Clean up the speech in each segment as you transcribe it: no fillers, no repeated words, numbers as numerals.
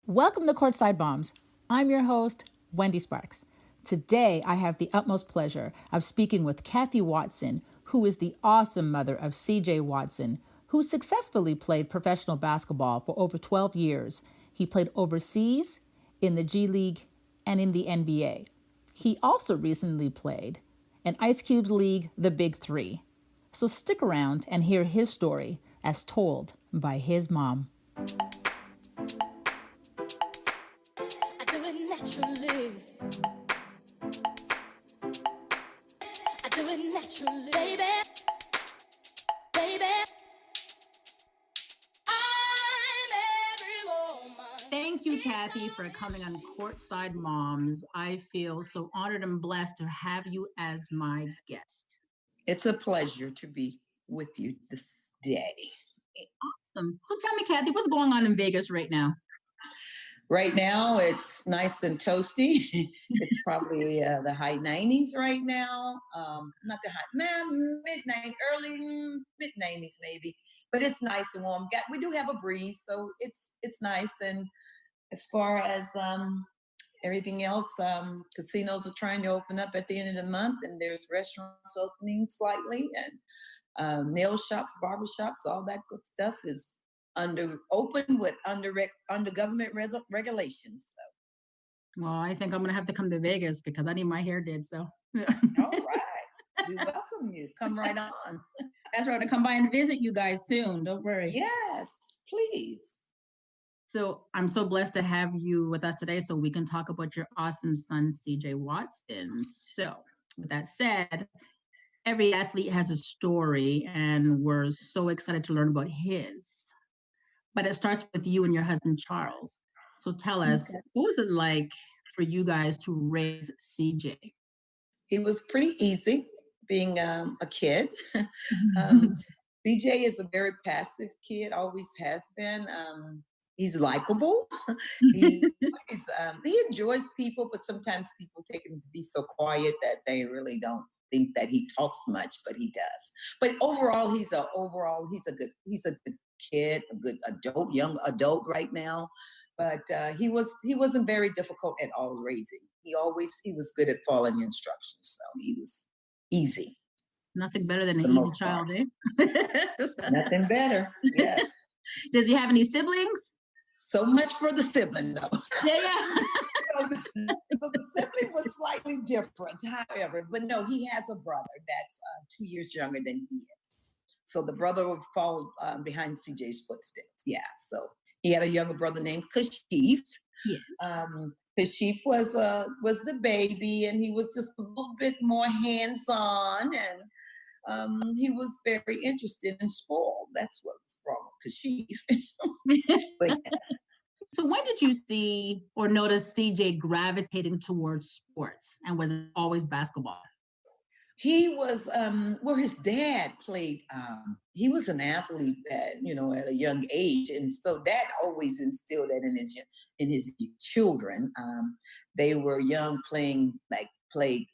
Welcome to Courtside Bombs. I'm your host, Wendy Sparks. Today, I have the utmost pleasure of speaking with Cathy Watson, who is the awesome mother of CJ Watson, who successfully played professional basketball for over 12 years. He played overseas, in the G League, and in the NBA. He also recently played in Ice Cube's league, the Big Three. So stick around and hear his story as told by his mom. Thank you, Cathy, for coming on Courtside Moms. I feel so honored and blessed to have you as my guest. It's a pleasure to be with you this day. Awesome. So tell me, Cathy, what's going on in Vegas right now? Right now, it's nice and toasty. It's probably the high 90s right now. Not the high, midnight, early mid 90s maybe. But it's nice and warm. We do have a breeze, so it's nice. And as far as everything else, casinos are trying to open up at the end of the month, and there's restaurants opening slightly, and nail shops, barber shops, all that good stuff is under government regulations. So. Well, I think I'm gonna have to come to Vegas because I need my hair did. So. All right, we welcome you. Come right on. That's right. To come by and visit you guys soon. Don't worry. Yes, please. So I'm so blessed to have you with us today, so we can talk about your awesome son, CJ Watson. So, with that said, every athlete has a story, and we're so excited to learn about his. But it starts with you and your husband, Charles. So tell us, what was it like for you guys to raise CJ? It was pretty easy being a kid. CJ is a very passive kid, always has been. He's likable. he enjoys people, but sometimes people take him to be so quiet that they really don't think that he talks much, but he does. But overall, he's a good kid, a good young adult right now. But he wasn't very difficult at all raising. He was good at following instructions, so he was easy. Nothing better than an easy child, eh? Nothing better. Yes. Does he have any siblings? So much for the sibling, though. Yeah. So the sibling was slightly different, however. But no, he has a brother that's 2 years younger than he is. So the brother will follow behind CJ's footsteps. Yeah. So he had a younger brother named Kashif. Yes. Kashif was the baby, and he was just a little bit more hands-on, and he was very interested and spoiled. That's what was wrong with Kashif. But, yeah. So when did you see or notice CJ gravitating towards sports, and was it always basketball? He was his dad played. He was an athlete at a young age, and so that always instilled that in his children. They were young, played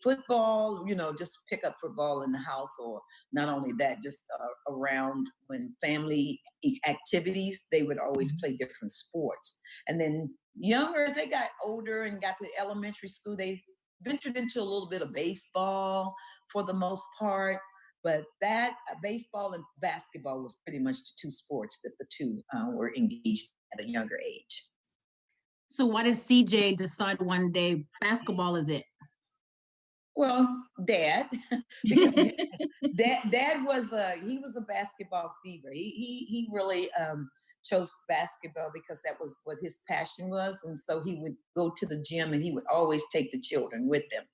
football, just pick up football in the house, or not only that, just around when family activities, they would always play different sports. And then younger, as they got older and got to elementary school, they ventured into a little bit of baseball for the most part, but that baseball and basketball was pretty much the two sports that the two were engaged at a younger age. So why did CJ decide one day basketball is it? Well, Dad, because Dad was he was a basketball fever. He really chose basketball because that was what his passion was, and so he would go to the gym and he would always take the children with him,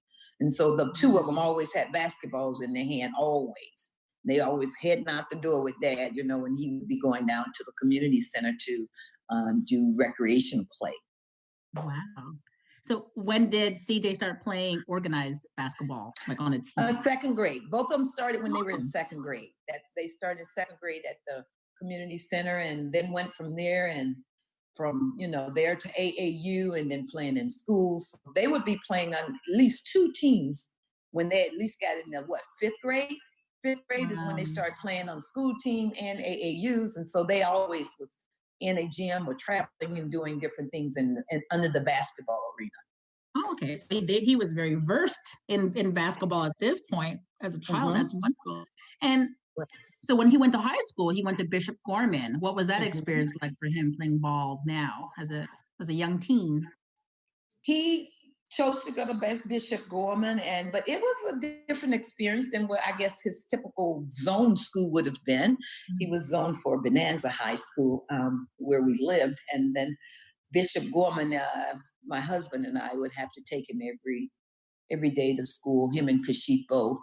and so the two of them always had basketballs in their hand. Always, they always heading out the door with Dad, and he would be going down to the community center to do recreational play. Wow. So when did CJ start playing organized basketball, like on a team? Second grade. Both of them started when they were in second grade. That they started in second grade at the community center, and then went from there, and from there to AAU, and then playing in schools. So they would be playing on at least two teams when they at least got in the fifth grade. Fifth grade is when they started playing on school team and AAUs, and so they always was in a gym or traveling and doing different things in under the basketball arena. Oh, okay. So he was very versed in basketball at this point as a child. Mm-hmm. That's wonderful. And so when he went to high school, he went to Bishop Gorman. What was that Mm-hmm. experience like for him playing ball now as a young teen? He chose to go to Bishop Gorman, but it was a different experience than what I guess his typical zone school would have been. He was zoned for Bonanza High School, where we lived, and then Bishop Gorman. My husband and I would have to take him every day to school. Him and Kashif both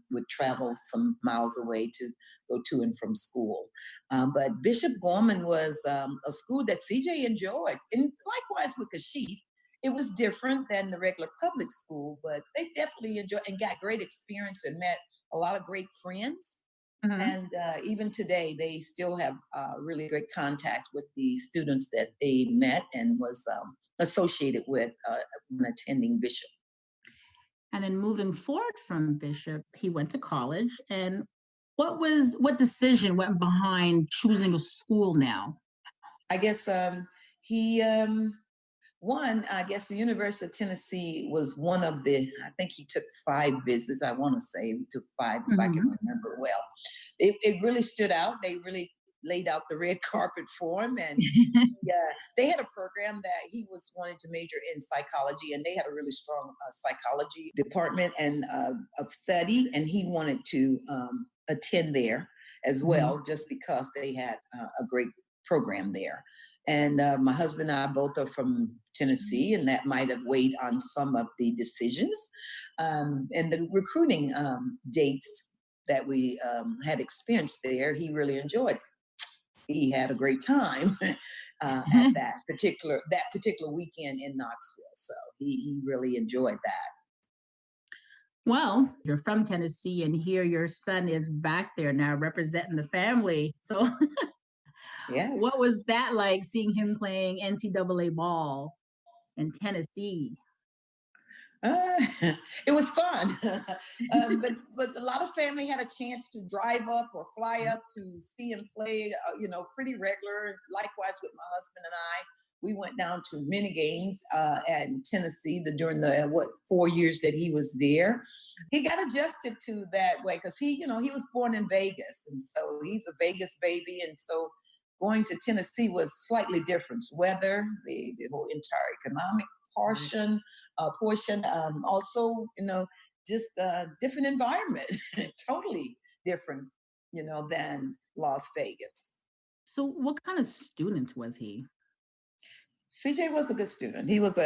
would travel some miles away to go to and from school. But Bishop Gorman was a school that CJ enjoyed, and likewise with Kashif. It was different than the regular public school, but they definitely enjoyed and got great experience and met a lot of great friends. Mm-hmm. And even today, they still have really great contacts with the students that they met and was associated with when attending Bishop. And then moving forward from Bishop, he went to college. And what decision went behind choosing a school now? I guess he one, I guess the University of Tennessee was one of I think he took 5 visits. I want to say he took 5, if I can remember well. It really stood out. They really laid out the red carpet for him. And they had a program that he was wanting to major in psychology, and they had a really strong psychology department and of study. And he wanted to attend there as well, just because they had a great program there. And my husband and I both are from Tennessee, and that might have weighed on some of the decisions. And the recruiting dates that we had experienced there, he really enjoyed. He had a great time at that particular weekend in Knoxville. So he really enjoyed that. Well, you're from Tennessee, and here your son is back there now representing the family. So Yes. what was that like, seeing him playing NCAA ball in Tennessee? It was fun, but a lot of family had a chance to drive up or fly up to see him play. Pretty regular. Likewise with my husband and I, we went down to many games at Tennessee during the 4 years that he was there. He got adjusted to that way because he was born in Vegas, and so he's a Vegas baby, and so going to Tennessee was slightly different. Weather, the whole entire economic portion, also, just a different environment, totally different, than Las Vegas. So what kind of student was he? CJ was a good student. He was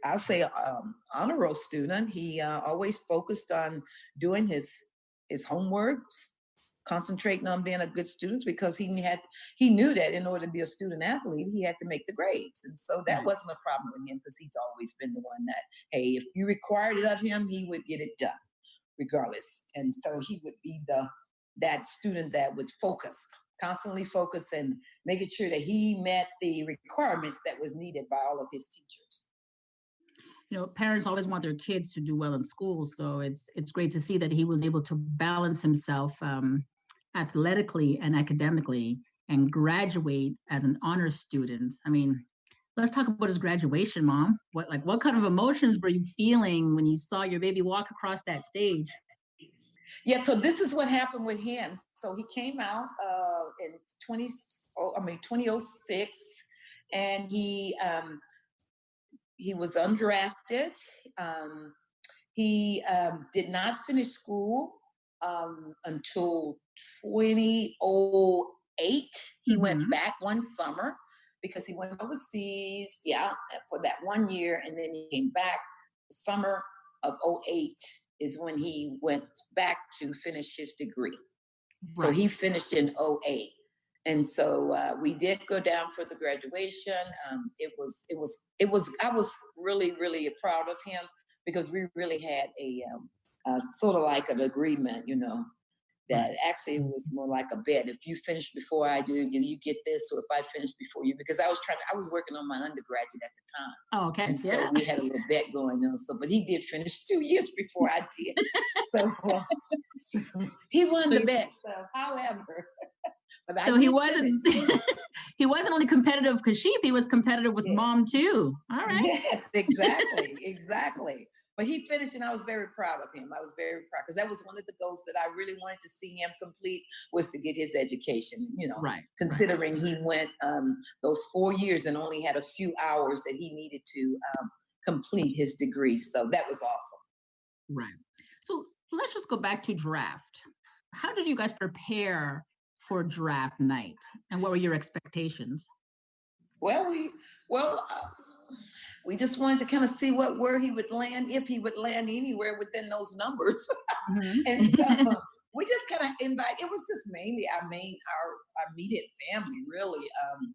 I'll say, honor roll student. He always focused on doing his homework, concentrating on being a good student, because he knew that in order to be a student athlete, he had to make the grades. And so that wasn't a problem with him, because he's always been the one that, hey, if you required it of him, he would get it done regardless. And so he would be that student that was constantly focused, and making sure that he met the requirements that was needed by all of his teachers. Parents always want their kids to do well in school, so it's great to see that he was able to balance himself athletically and academically and graduate as an honor student. I mean, let's talk about his graduation, Mom. What kind of emotions were you feeling when you saw your baby walk across that stage? Yeah, so this is what happened with him. So he came out in 2006, and he was undrafted. He did not finish school until 2008. He went back one summer because he went overseas, for that 1 year, and then he came back. The summer of 2008 is when he went back to finish his degree. Right. So he finished in 2008. And so we did go down for the graduation. I was really, really proud of him, because we really had a sort of like an agreement, that actually was more like a bet. If you finish before I do, you get this, or if I finish before you, because I was working on my undergraduate at the time. Oh, okay. And so we had a little bet going on. So, but he did finish 2 years before I did. So he won the bet. So, however, But I So he did wasn't finish. he wasn't only competitive with Kashif, he was competitive with Yeah. mom too. All right. Yes, exactly, exactly. But he finished, and I was very proud of him. I was very proud because that was one of the goals that I really wanted to see him complete, was to get his education. Right. Considering he went those 4 years and only had a few hours that he needed to complete his degree. So that was awesome. Right. So let's just go back to draft. How did you guys prepare for draft night, and what were your expectations? Well, we just wanted to kind of see where he would land, if he would land anywhere within those numbers. And so Mm-hmm. we just kind of invite. It was just mainly our immediate family, really.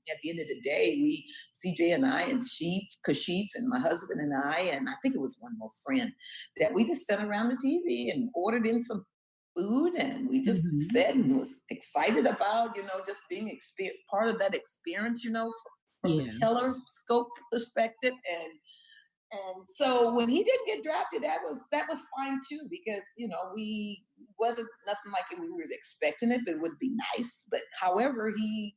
At the end of the day, CJ and I and Kashif and my husband and I think it was one more friend, that we just sat around the TV and ordered in some food, and we just Mm-hmm. sat and was excited about just being part of that experience, from the Yeah. telescope perspective. And so when he didn't get drafted, that was fine too, because we wasn't nothing like it. We were expecting it, but it would be nice. But however, he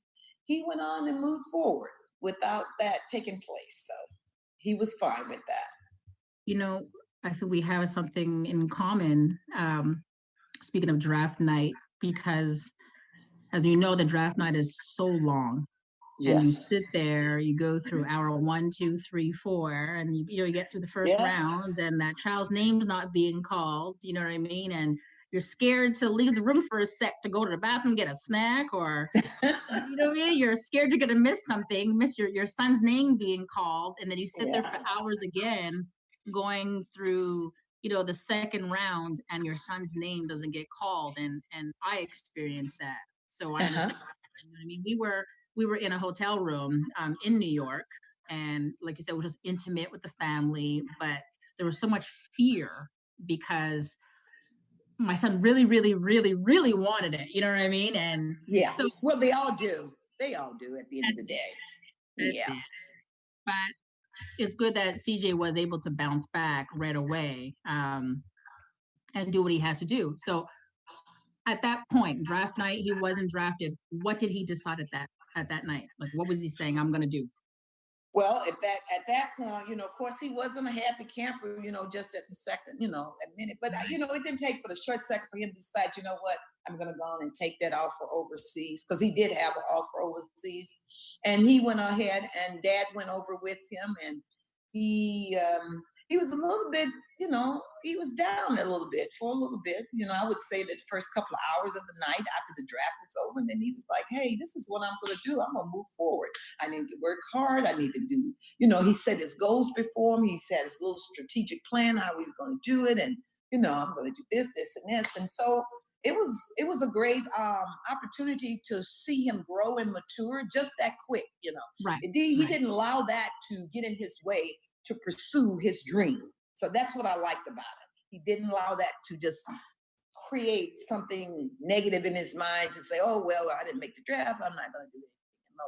went on and moved forward without that taking place. So he was fine with that. You know, I think we have something in common. Speaking of draft night, because as you know, the draft night is so long, and you Yes. sit there, you go through hour 1, 2, 3, 4, and you get through the first Yeah. round, and that child's name's not being called. You know what I mean? And you're scared to leave the room for a sec to go to the bathroom, get a snack, or you know what I mean? You're scared you're gonna miss something, miss your son's name being called, and then you sit there for Yeah. hours again, going through the second round, and your son's name doesn't get called, and I experienced that, so I Uh-huh. understand. You know what I mean? We were in a hotel room in New York, and like you said, it was just intimate with the family, but there was so much fear because my son really, really, really, really wanted it. You know what I mean? And Yeah. so Well, they all do. They all do at the end of the that's it. day. That's Yeah. it. But it's good that CJ was able to bounce back right away, and do what he has to do. So at that point, draft night, he wasn't drafted. What did he decide at that night? Like, what was he saying? I'm gonna do. Well, at that point, of course, he wasn't a happy camper, just at the second, a minute. But Right. it didn't take but a short second for him to decide, you know what, I'm going to go on and take that offer overseas, because he did have an offer overseas, and he went ahead, and Dad went over with him, and he was a little bit, he was down a little bit for a little bit. I would say that the first couple of hours of the night after the draft was over, and then he was like, hey, this is what I'm going to do. I'm going to move forward. I need to work hard. I need to do, he set his goals before him. He set his little strategic plan, how he's going to do it. And, I'm going to do this, and this. And so it was a great opportunity to see him grow and mature just that quick. Right. He Right. didn't allow that to get in his way to pursue his dream. So that's what I liked about it. He didn't allow that to just create something negative in his mind to say, oh, well, I didn't make the draft, I'm not going to do anything. No,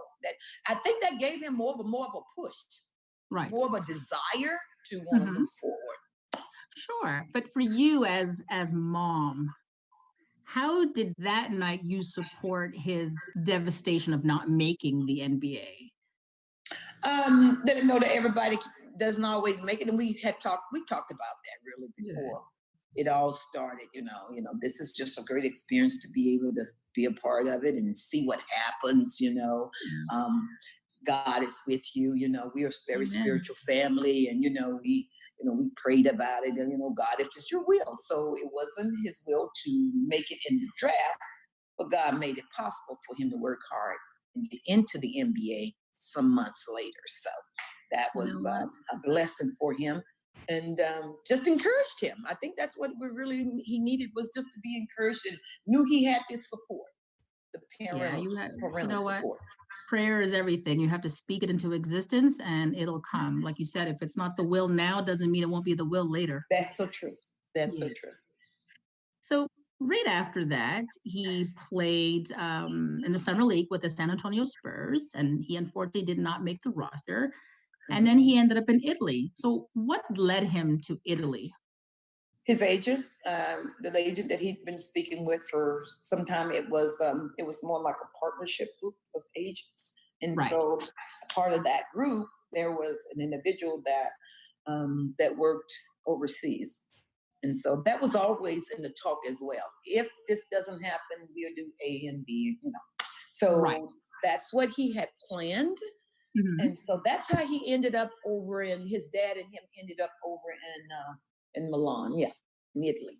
I think that gave him more of a push, Right. more of a desire to want to Hmm. move forward. Sure. But for you as mom, how did that night you support his devastation of not making the NBA? Let him know that everybody doesn't always make it, and we talked about that really Good. before it all started. This is just a great experience to be able to be a part of it and see what happens. Yeah. Um, God is with you. We are a very Amen. spiritual family, and we prayed about it, and God, if it's your will. So it wasn't his will to make it in the draft, but God made it possible for him to work hard and get into the NBA some months later. So that You was know what? a blessing for him, and just encouraged him. I think that's what he needed, was just to be encouraged, and knew he had this support, the Yeah, parental you parental know what? support. Prayer is everything. You have to speak it into existence and it'll come. Like you said, if it's not the will now, doesn't mean it won't be the will later. That's so true. That's so Yeah. true. So right after that, he played in the summer league with the San Antonio Spurs, and he unfortunately did not make the roster. And then Mhm. he ended up in Italy. So what led him to Italy? His agent, the agent that he'd been speaking with for some time, it was more like a partnership group of agents, and Right. so part of that group there was an individual that worked overseas, and so that was always in the talk as well. If this doesn't happen, we'll do A and B, you know. Right. So that's what he had planned, Hmm. and so that's how he ended up over in his dad and him ended up over in Milan, yeah, in Italy.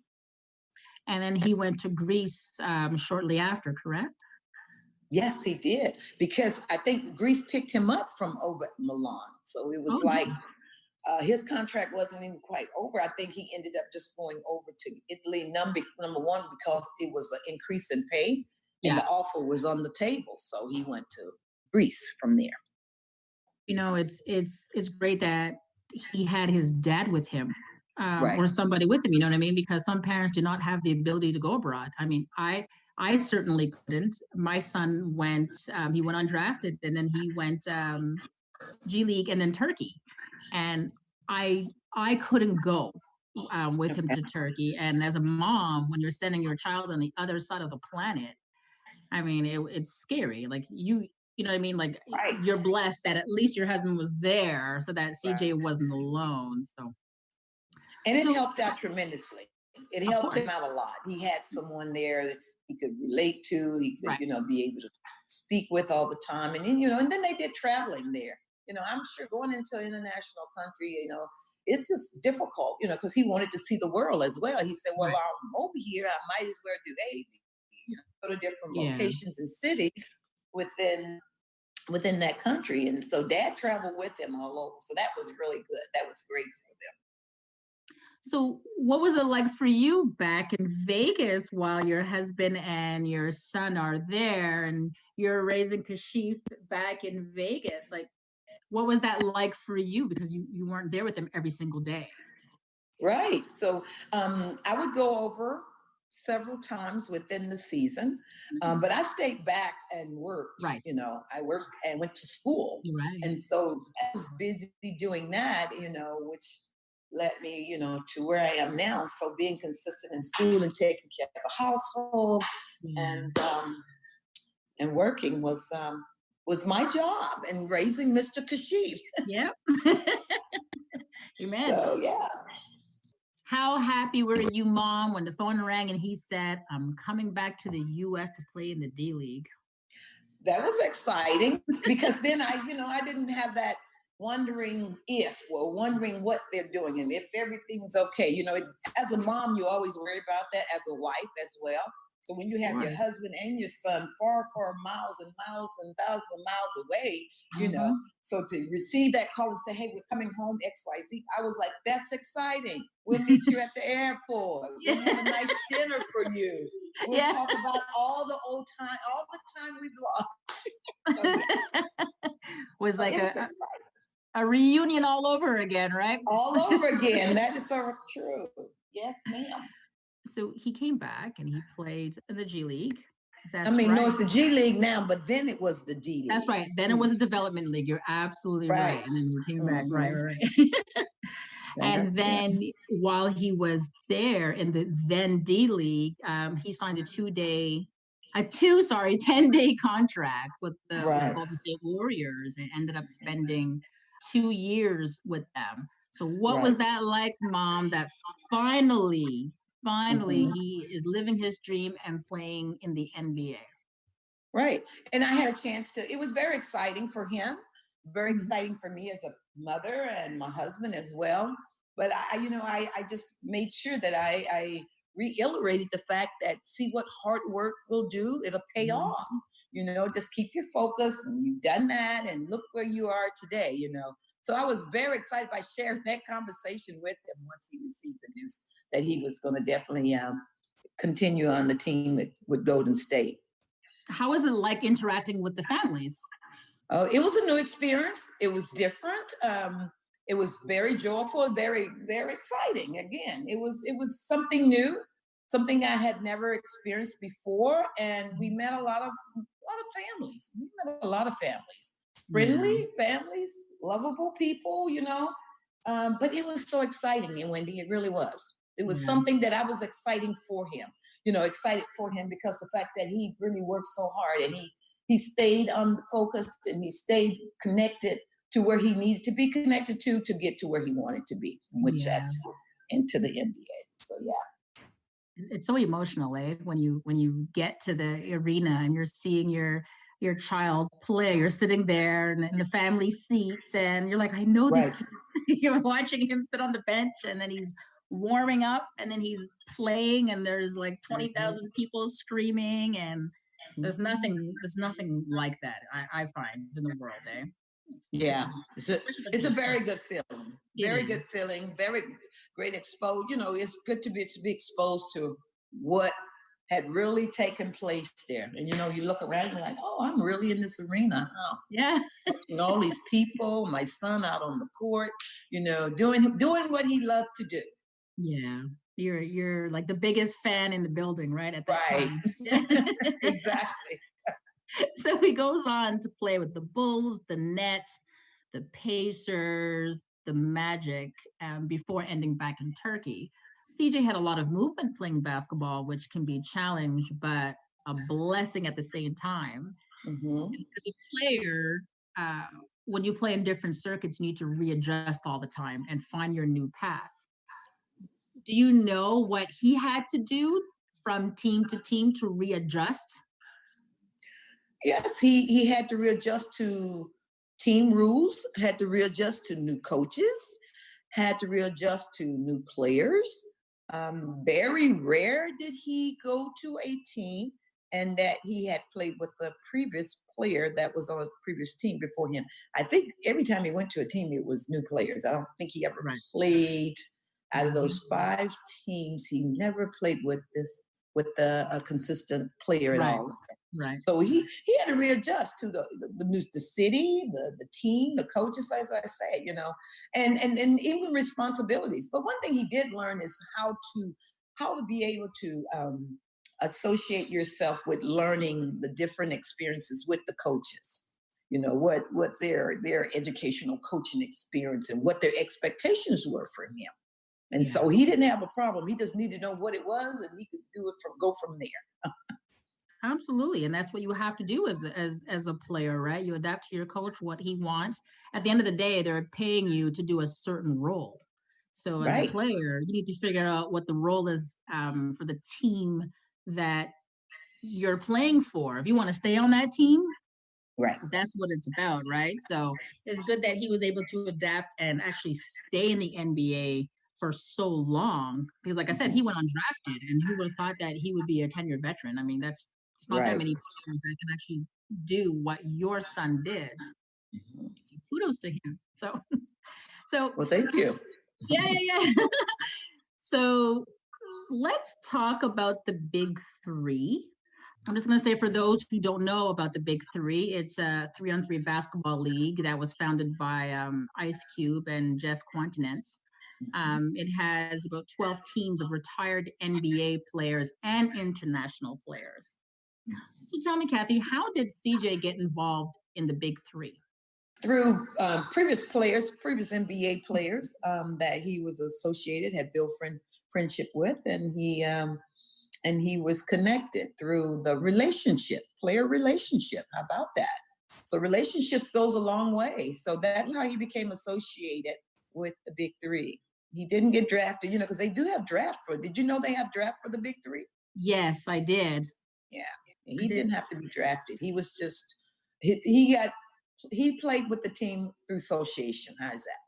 And then he went to Greece shortly after, correct? Yes, he did because I think Greece picked him up from over at Milan. So it was Oh, like nice. his contract wasn't even quite over. I think he ended up just going over to Italy, number one, because it was an increase in pay and Yeah. the offer was on the table. So he went to Greece from there. It's great that he had his dad with him, Right. or somebody with him. You know what I mean? Because some parents do not have the ability to go abroad. I mean, I certainly couldn't. My son went. He went undrafted, and then he went G League, and then Turkey, and I couldn't go with him Okay. to Turkey. And as a mom, when you're sending your child on the other side of the planet, I mean, it's scary. Like you know what I mean? Like Right. you're blessed that at least your husband was there so that Right. CJ wasn't alone. So, And it so helped out tremendously. It of helped course, him out a lot. He had someone there that he could relate to. He could, right. be able to speak with all the time. And then, and then they did traveling there. I'm sure going into an international country, it's just difficult, because he wanted to see the world as well. He said, well, Right. I'm over here. I might as well do go to different Yeah. locations and cities within that country. And so dad traveled with him all over. So that was really good. That was great for them. So, what was it like for you back in Vegas while your husband and your son are there and you're raising Kashif back in Vegas? Like, what was that like for you? Because you weren't there with them every single day. Right. So I would go over several times within the season, Mhm. but I stayed back and worked. Right. I worked and went to school. Right. And so I was busy doing that, which led me, to where I am now. So being consistent in school and taking care of the household Yeah. and working was my job and raising Mr. Kashif. Yep. Amen. So yeah. How happy were you, Mom, when the phone rang and he said, I'm coming back to the US to play in the D League? That was exciting because then I didn't have that wondering what they're doing and if everything's okay. As a mom, you always worry about that, as a wife as well. So when you Of have your course. husband and your son far, far miles and miles and thousands of miles away, Hmm. so to receive that call and say, hey, we're coming home, XYZ, I was like, that's exciting. We'll meet you at the airport. We'll have a Yeah. nice dinner for you. We'll Yeah. talk about all the old time, all the time we've lost. So yeah, Was so like it was exciting. a reunion all over again, right? All over again. That is so true. Yes, ma'am. So he came back and he played in the G League. I That's mean, no, right. it's the G League now, but then it was the D That's League. right. Then it was a development league. You're absolutely Right. right. And then he came back. Right, Mm-hmm. right, right. And That's it. then while he was there in the then D League, he signed a 10-day contract with the Right. Golden State Warriors and ended up spending 2 years with them. So what was Right. that like, Mom, that finally Mm-hmm. he is living his dream and playing in the NBA? Right. And I had a chance it was very exciting for him, very Mhm. exciting for me as a mother and my husband as well. But I just made sure that I reiterated the fact that see what hard work will do, it'll pay off. Mhm. Just keep your focus and you've done that and look where you are today. So I was very excited by sharing that conversation with him once he received the news that he was going to definitely continue on the team with Golden State. How was it like interacting with the families? Oh, it was a new experience. It was different. It was very joyful, very, very exciting. Again, it was something new, something I had never experienced before, and we met a lot of families. We met a lot of families, Yeah. friendly families, lovable people. But it was so exciting, and Wendy, it really was. It was Yeah. something that I was excited for him, because the fact that he really worked so hard and he stayed focused and he stayed connected to where he needed to be connected to get to where he wanted to be, which Yeah. that's into the NBA. So yeah. It's so emotional, eh? When you get to the arena and you're seeing your child play, you're sitting there in the family seats, and you're like, I know this Right. kid. You're watching him sit on the bench, and then he's warming up, and then he's playing, and there's like 20,000 people screaming, and there's nothing like that. I find in the world, eh? It's Yeah, awesome, it's a especially with it's a your son. very good feeling. It Very good is. feeling. Very great exposure. It's good to be exposed to what had really taken place there. And you look around, you're like, oh, I'm really in this arena. Oh, Yeah. and all these people, my son out on the court, doing what he loved to do. Yeah. You're like the biggest fan in the building, right? At that Right. time. Exactly. So he goes on to play with the Bulls, the Nets, the Pacers, the Magic, before ending back in Turkey. CJ had a lot of movement playing basketball, which can be a challenge, but a blessing at the same time. Hmm. As a player, uh, when you play in different circuits, you need to readjust all the time and find your new path. Do you know what he had to do from team to team to readjust? Yes, he had to readjust to team rules, had to readjust to new coaches, had to readjust to new players. Very rare did he go to a team and that he had played with the previous player that was on a previous team before him. I think every time he went to a team, it was new players. I don't think he ever Right. played out of Hmm. those five teams. He never played with a consistent player at Right. all. Right. So he had to readjust to the city, the team, the coaches, as I say, and even responsibilities. But one thing he did learn is how to be able to associate yourself with learning the different experiences with the coaches. What their educational coaching experience and what their expectations were from him. And Yeah. so he didn't have a problem. He just needed to know what it was, and he could go from there. Absolutely. And that's what you have to do as a player, right? You adapt to your coach what he wants. At the end of the day, they're paying you to do a certain role. So as a Right. player, you need to figure out what the role is, for the team that you're playing for. If you want to stay on that team, Right. that's what it's about, right? So it's good that he was able to adapt and actually stay in the NBA for so long. Because, like I said, Mhm. he went undrafted, and who would have thought that he would be a 10-year veteran? I mean, it's not that Right. many players that can actually do what your son did. Mhm. So kudos to him. So Well, thank you. yeah, yeah, yeah. So let's talk about the big three. I'm just going to say for those who don't know about the Big Three, it's a 3-on-3 basketball league that was founded by Ice Cube and Jeff Quantinence. Mhm. It has about 12 teams of retired NBA players and international players. So tell me, Kathy, how did CJ get involved in the Big Three? Through previous NBA players that he was associated, had built friendship with, and he was connected through the player relationship. How about that? So relationships goes a long way. So that's how he became associated with the Big Three. He didn't get drafted, because they do have draft for. Did you know they have draft for the Big Three? Yes, I did. Yeah, I he did. didn't have to be drafted. He was just he played with the team through association. How's that?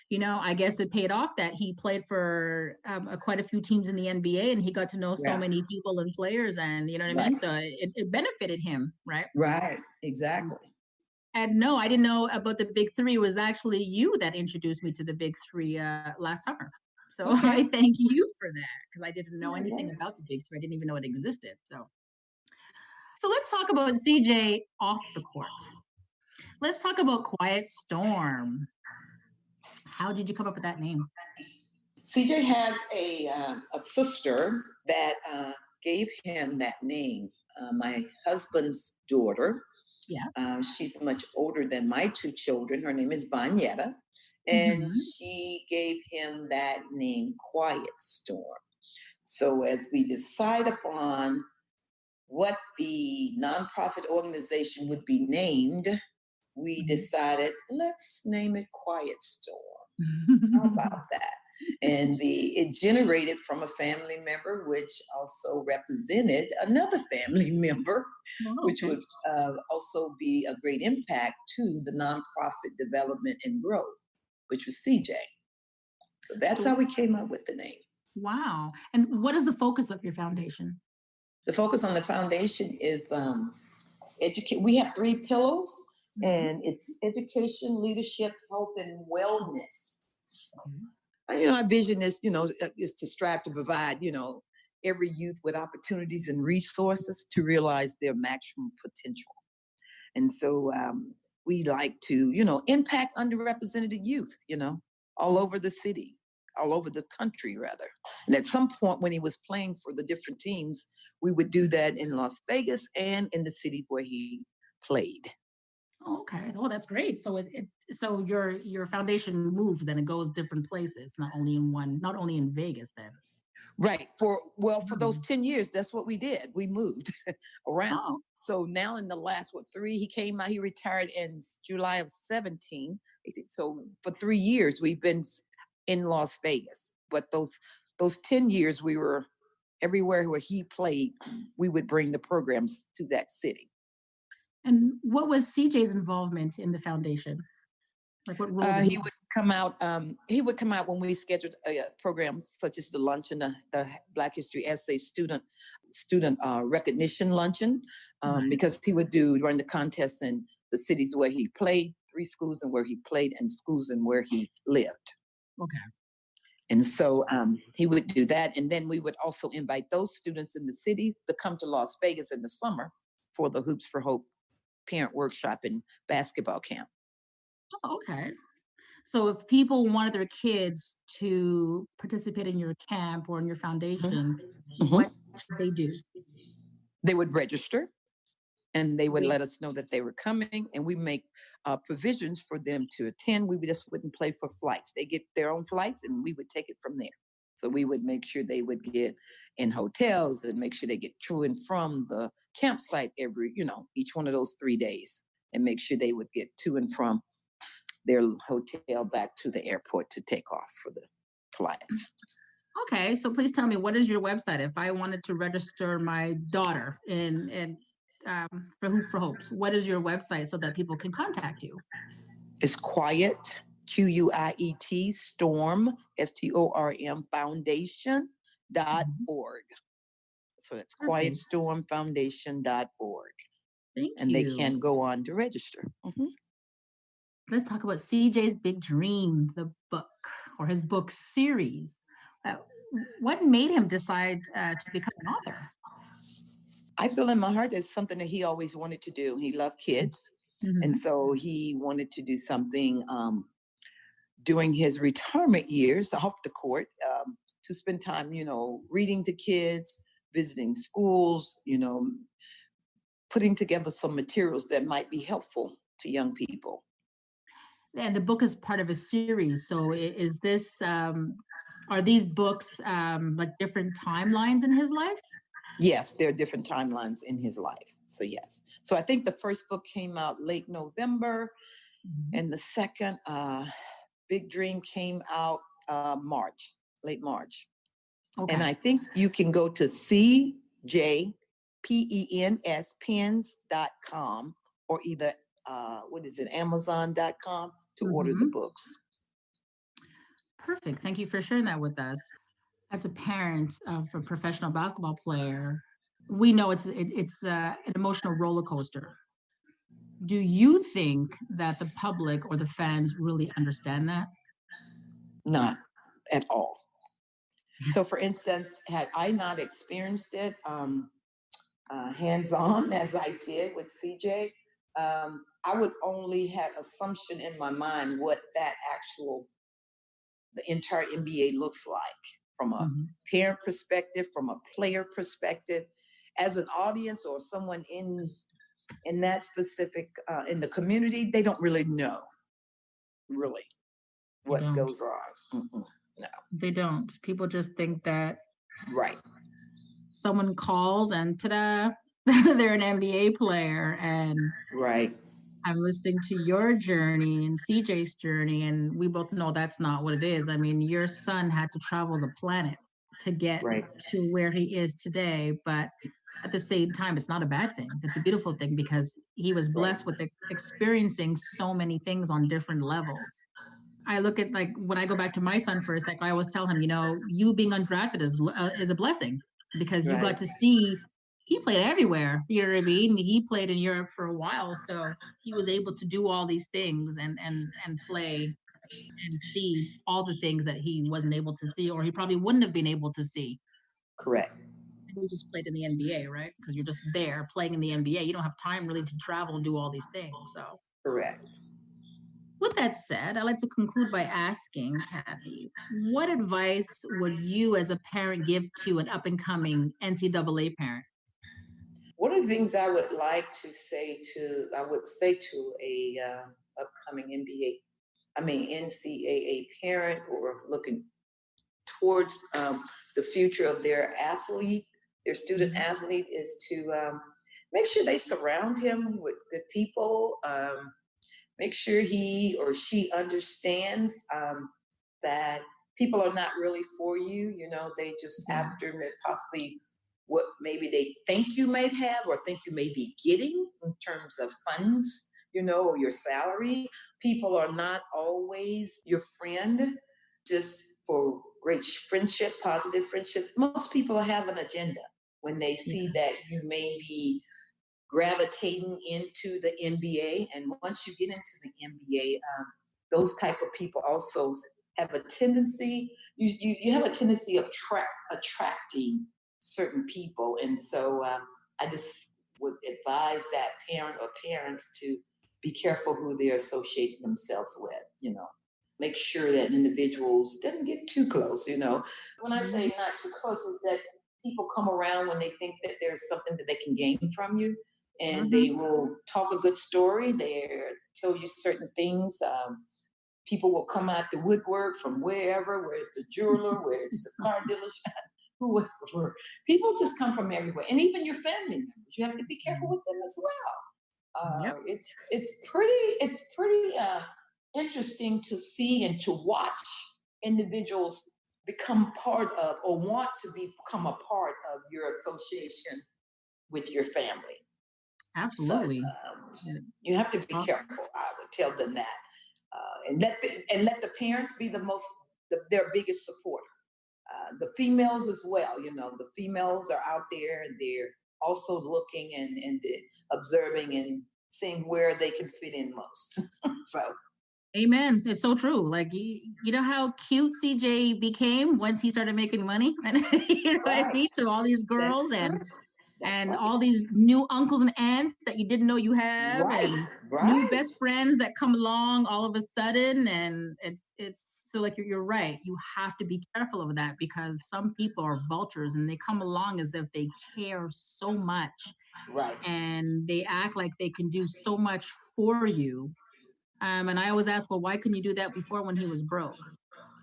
I guess it paid off that he played for quite a few teams in the NBA, and he got to know so Yeah, many people and players, and you know what I mean? right, So it benefited him, right? right, exactly. And no, I didn't know about the Big Three. It was actually you that introduced me to the Big Three last summer. So Okay. I thank you for that because I didn't know Yeah, anything well, about the Big Three. I didn't even know it existed. So let's talk about CJ off the court. Let's talk about Quiet Storm. How did you come up with that name? CJ has a sister that gave him that name. My husband's daughter. Yeah. She's much older than my two children. Her name is Vanyetta, and she gave him that name, Quiet Storm. So as we decide upon what the nonprofit organization would be named, we decided, let's name it Quiet Storm. How about that? And it generated from a family member, which also represented another family member, which would also be a great impact to the nonprofit development and growth, which was CJ. So that's how we came up with the name. Wow. And what is the focus of your foundation? The focus on the foundation is educate. We have 3 pillars, and it's education, leadership, health, and wellness. Our vision is, is to strive to provide, every youth with opportunities and resources to realize their maximum potential. And so we like to, impact underrepresented youth, all over the city, all over the country, rather. And at some point when he was playing for the different teams, we would do that in Las Vegas and in the city where he played. Okay. Oh, that's great. So so your foundation moves, then it goes different places, not only in Vegas then. Right. For those 10 years, that's what we did. We moved around. Oh. So now in the last, 3, he retired in July of 17. So for 3 years, we've been in Las Vegas. But those 10 years, we were everywhere where he played, we would bring the programs to that city. And what was CJ's involvement in the foundation? Like what role? He would come out. He would come out when we scheduled programs such as the luncheon, the Black History Essay student recognition luncheon, because he would run the contests in the cities where he played, 3 schools and where he played, and schools and where he lived. Okay. And so he would do that, and then we would also invite those students in the city to come to Las Vegas in the summer for the Hoops for Hope parent workshop and basketball camp. Oh, okay. So if people wanted their kids to participate in your camp or in your foundation, what should they do? They would register, and they would let us know that they were coming, and we make provisions for them to attend. We just wouldn't pay for flights. They get their own flights, and we would take it from there. So we would make sure they would get in hotels and make sure they get to and from the campsite each one of those 3 days, and make sure they would get to and from their hotel back to the airport to take off for the flight. Okay, so please tell me, what is your website if I wanted to register my daughter for Hoop for Hopes? What is your website so that people can contact you? It's Quiet, QUIET, Storm, STORM, Foundation.org. So that's QuietStormFoundation.org. Thank and you. They can go on to register. Let's talk about CJ's Big Dream, the book, or his book series. What made him decide to become an author? I feel in my heart that's something that he always wanted to do. He loved kids. And so he wanted to do something during his retirement years off the court, to spend time, reading to kids, visiting schools, putting together some materials that might be helpful to young people. And the book is part of a series. So is this, are these books like different timelines in his life? Yes, there are different timelines in his life. So yes. So I think the first book came out late November, and the second, Big Dream, came out late March. Okay. And I think you can go to CJPENS.pens.com or either Amazon.com to order the books. Perfect. Thank you for sharing that with us. As a parent of a professional basketball player, we know it's an emotional roller coaster. Do you think that the public or the fans really understand that? Not at all. So, for instance, had I not experienced it hands-on as I did with CJ, I would only have assumption in my mind what the entire NBA looks like from a parent perspective, from a player perspective, as an audience or someone in that specific in the community. They don't really know, really. what goes on. Mm-mm, no. They don't. People just think that Right. someone calls and ta-da, they're an NBA player. And Right. I'm listening to your journey and CJ's journey, and we both know that's not what it is. I mean, your son had to travel the planet to get Right. to where he is today, but at the same time, it's not a bad thing. It's a beautiful thing because he was Right. blessed with experiencing so many things on different levels. I look at, like, when I go back to my son for a second, I always tell him, you being undrafted is a blessing because you got Right. to see. He played everywhere. You know what I mean? He played in Europe for a while, so he was able to do all these things and play and see all the things that he wasn't able to see, or he probably wouldn't have been able to see. Correct. We just played in the NBA, right? Because you're just there playing in the NBA. You don't have time really to travel and do all these things. So Correct. with that said, I'd like to conclude by asking Cathy, what advice would you as a parent give to an up and coming NCAA parent? One of the things I would like to say to, I would say to a upcoming NCAA parent or looking towards the future of their athlete, their student Mhm. athlete, is to make sure they surround him with good people. Make sure he or she understands that people are not really for you. They just Yeah. after possibly what maybe they think you might have or think you may be getting in terms of funds, or your salary. People are not always your friend just for great friendship, positive friendships. Most people have an agenda when they see Yeah. that you may be gravitating into the NBA. And once you get into the NBA, those type of people also have a tendency, you have a tendency of attracting certain people. And so I just would advise that parent or parents to be careful who they're associating themselves with, make sure that individuals doesn't get too close. When I say Mhm. not too close is that people come around when they think that there's something that they can gain from you, and they Mhm. will talk a good story. They tell you certain things. People will come out the woodwork from wherever, where it's the jeweler, where it's the car dealership, whoever. People just come from everywhere, and even your family members. You have to be careful with them as well. Yep. It's pretty interesting to see and to watch individuals become part of or want to become a part of your association with your family. So Absolutely. Yeah. you have to be Uh, careful. I would tell them that, and let the parents be their biggest supporter. The females as well. The females are out there and they're also looking and observing and seeing where they can fit in most. So Amen. It's so true. Like, you know how cute CJ became once he started making money, and you know what I right, mean, to all these girls that's and true. That's and right. all these new uncles and aunts that you didn't know you have, Right, and new right, best friends that come along all of a sudden. And it's so, like, you're right. You have to be careful of that because some people are vultures and they come along as if they care so much right, and they act like they can do so much for you. And I always ask, well, why couldn't you do that before when he was broke?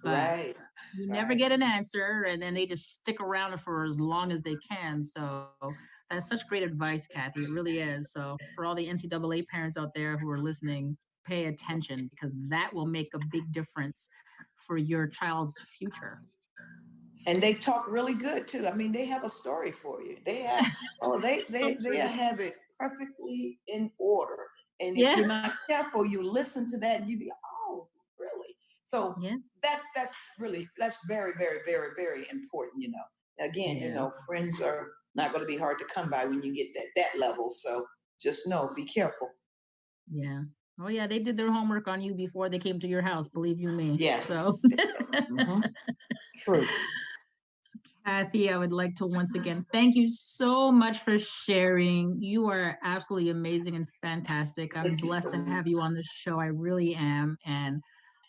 But right, you never right. get an answer, and then they just stick around for as long as they can. So that's such great advice, Cathy. It really is. So for all the NCAA parents out there who are listening, pay attention because that will make a big difference for your child's future. And they talk really good too. I mean, they have a story for you. They have, oh, they So they they true. have it perfectly in order. And if Yeah. you're not careful, you listen to that and you be, oh, really? So Yeah. that's very, very, very, very important. Again, Yeah. friends are not going to be hard to come by when you get that level. So just know, be careful. Yeah. Oh yeah, they did their homework on you before they came to your house, believe you me. Yes. So Hmm. True. Cathy, I would like to once again thank you so much for sharing. You are absolutely amazing and fantastic. I'm Thank you so blessed to much. have you on the show. I really am. And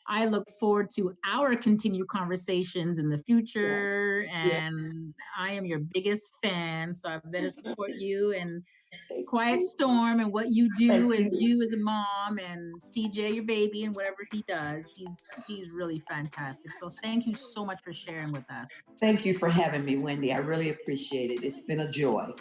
I look forward to our continued conversations in the Yes. future. Yes. And I am your biggest fan. So I better support you and Thank Quiet you. Storm and what you do Thank as you. you as a mom, and CJ your baby and whatever he does. He's really fantastic. So thank you so much for sharing with us. Thank you for having me, Wendy. I really appreciate it. It's been a joy.